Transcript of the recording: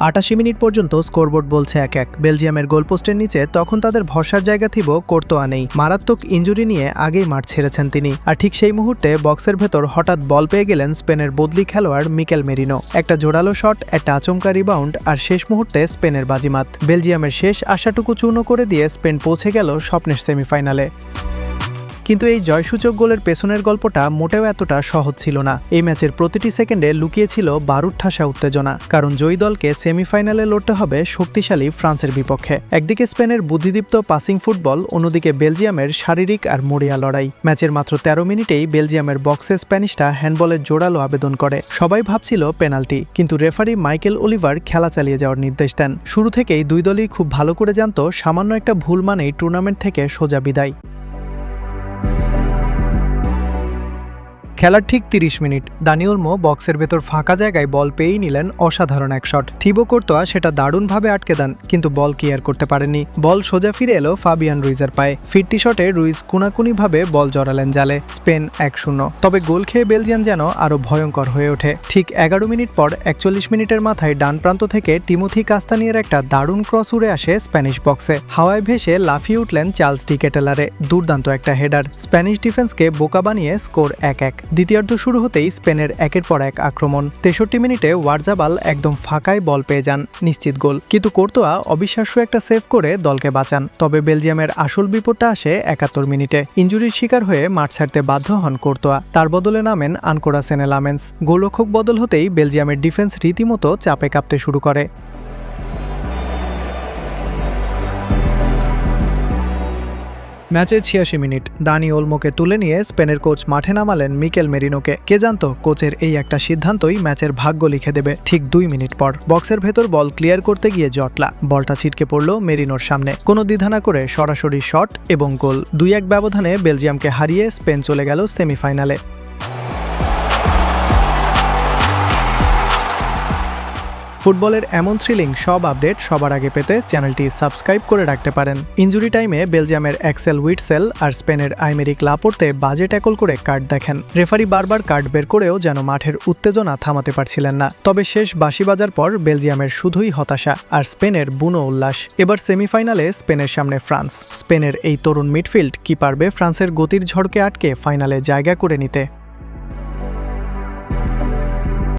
৮৮ minute পর্যন্ত scoreboard বলছে ১-১। বেলজিয়ামের গোলপোস্টের নিচে তখন তাদের ভরসার জায়গা থিব কোর্তোয়া নেই। মারাত্মক ইনজুরি নিয়ে আগেই মাঠ ছেড়েছেন তিনি। আর ঠিক সেই মুহূর্তে বক্সের ভেতর হঠাৎ বল পেয়ে গেলেন স্পেনের বদলি খেলোয়াড় মিকেল মেরিনো। একটা জোরালো শট, একটা আচমকা রিবাউন্ড আর শেষ মুহূর্তে স্পেনের বাজিমাত। বেলজিয়ামের শেষ আশাটুকু চূর্ণ করে দিয়ে স্পেন পৌঁছে গেল স্বপ্নের সেমিফাইনালে। কিন্তু এই জয়সূচক গোলের পেছনের গল্পটা মোটেও এতটা সহজ ছিল না। এই ম্যাচের প্রতিটি সেকেন্ডে লুকিয়েছিল বারুদ ঠাসা উত্তেজনা, কারণ জয়ী দলকে সেমিফাইনালে লড়তে হবে শক্তিশালী ফ্রান্সের বিপক্ষে। একদিকে স্পেনের বুদ্ধিদীপ্ত পাসিং ফুটবল, অন্যদিকে বেলজিয়ামের শারীরিক আর মরিয়া লড়াই। ম্যাচের মাত্র ১৩ মিনিটেই বেলজিয়ামের বক্সে স্প্যানিশটা হ্যান্ডবলের জোরালো আবেদন করে। সবাই ভাবছিল পেনাল্টি, কিন্তু রেফারি মাইকেল অলিভার খেলা চালিয়ে যাওয়ার নির্দেশ দেন। শুরু থেকেই দুই দলই খুব ভালো করে জানত সামান্য একটা ভুল মানেই টুর্নামেন্ট থেকে সোজা বিদায়। খেলার ঠিক ৩০ মিনিট দানি ওলমো বক্সের ভেতর ফাঁকা জায়গায় বল পেয়েই নিলেন অসাধারণ এক শট। থিবো কোর্তোয়া সেটা দারুণভাবে আটকে দেন, কিন্তু বল ক্লিয়ার করতে পারেননি। বল সোজা ফিরে এলো ফাবিয়ান রুইজের পায়ে। ফিরতি শটে রুইজ কুনাকুনিভাবে বল জড়ালেন জালে। স্পেন ১-০। তবে গোল খেয়ে বেলজিয়ান যেন আরও ভয়ঙ্কর হয়ে ওঠে। ঠিক ১১ মিনিট পর ৪১ মিনিটের মাথায় ডান প্রান্ত থেকে টিমোথি কাস্তানিয়ার একটা দারুণ ক্রস উড়ে আসে স্প্যানিশ বক্সে। হাওয়ায় ভেসে লাফিয়ে উঠলেন চার্লস ডি কেটেলারে। দুর্দান্ত একটা হেডার। স্প্যানিশ ডিফেন্সকে বোকা বানিয়ে স্কোর ১-১। দ্বিতীয়ার্ধ শুরু হতেই স্পেনের একের পর এক আক্রমণ। ৬৩ মিনিটে ওয়ারজাবাল একদম ফাঁকায় বল পেয়ে যান, নিশ্চিত গোল। কিন্তু কোর্তোয়া অবিশ্বাস্য একটা সেভ করে দলকে বাঁচান। তবে বেলজিয়ামের আসল বিপদটা আসে ৭১ মিনিটে। ইনজুরির শিকার হয়ে মাঠ ছাড়তে বাধ্য হন কোর্তোয়া। তার বদলে নামেন আনকোরা সেনে লামেন্স। গোলরক্ষক বদল হতেই বেলজিয়ামের ডিফেন্স রীতিমতো চাপে কাঁপতে শুরু করে। ম্যাচের ৮৬ মিনিট দানি ওলমোকে তুলে নিয়ে স্পেনের কোচ মাঠে নামালেন মিকেল মেরিনোকে। কে জানত কোচের এই একটা সিদ্ধান্তই ম্যাচের ভাগ্য লিখে দেবে। ঠিক ২ মিনিট পর বক্সের ভেতর বল ক্লিয়ার করতে গিয়ে জটলা। বলটা ছিটকে পড়ল মেরিনোর সামনে। কোনো দ্বিধা না করে সরাসরি শট এবং গোল। ২-১ ব্যবধানে বেলজিয়ামকে হারিয়ে স্পেন চলে গেল সেমিফাইনালে। ফুটবলের এমন থ্রিলিং সব আপডেট সবার আগে পেতে চ্যানেলটি সাবস্ক্রাইব করে রাখতে পারেন। ইনজুরি টাইমে বেলজিয়ামের অ্যাক্সেল উইটসেল আর স্পেনের আইমেরিক লাপোর্তে বাজে ট্যাকল করে কার্ড দেখেন। রেফারি বারবার কার্ড বের করেও যেন মাঠের উত্তেজনা থামাতে পারছিলেন না। তবে শেষ বাঁশি বাজার পর বেলজিয়ামের শুধুই হতাশা আর স্পেনের বুনো উল্লাস। এবার সেমিফাইনালে স্পেনের সামনে ফ্রান্স। স্পেনের এই তরুণ মিডফিল্ড কি পারবে ফ্রান্সের গতির ঝড়কে আটকে ফাইনালে জায়গা করে নিতে?